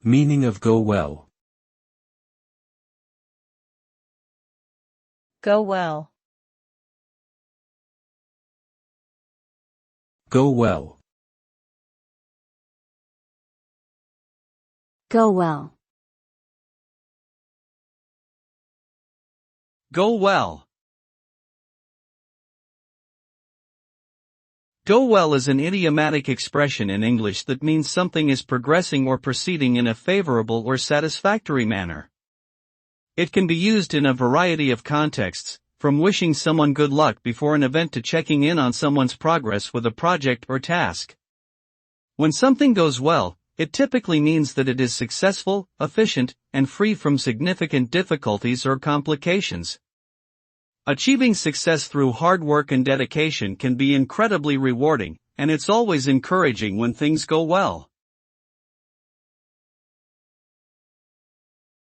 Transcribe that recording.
Meaning of go well. Go well. Go well. Go well. Go well. Go well is an idiomatic expression in English that means something is progressing or proceeding in a favorable or satisfactory manner. It can be used in a variety of contexts, from wishing someone good luck before an event to checking in on someone's progress with a project or task. When something goes well, it typically means that it is successful, efficient, and free from significant difficulties or complications. Achieving success through hard work and dedication can be incredibly rewarding, and it's always encouraging when things go well.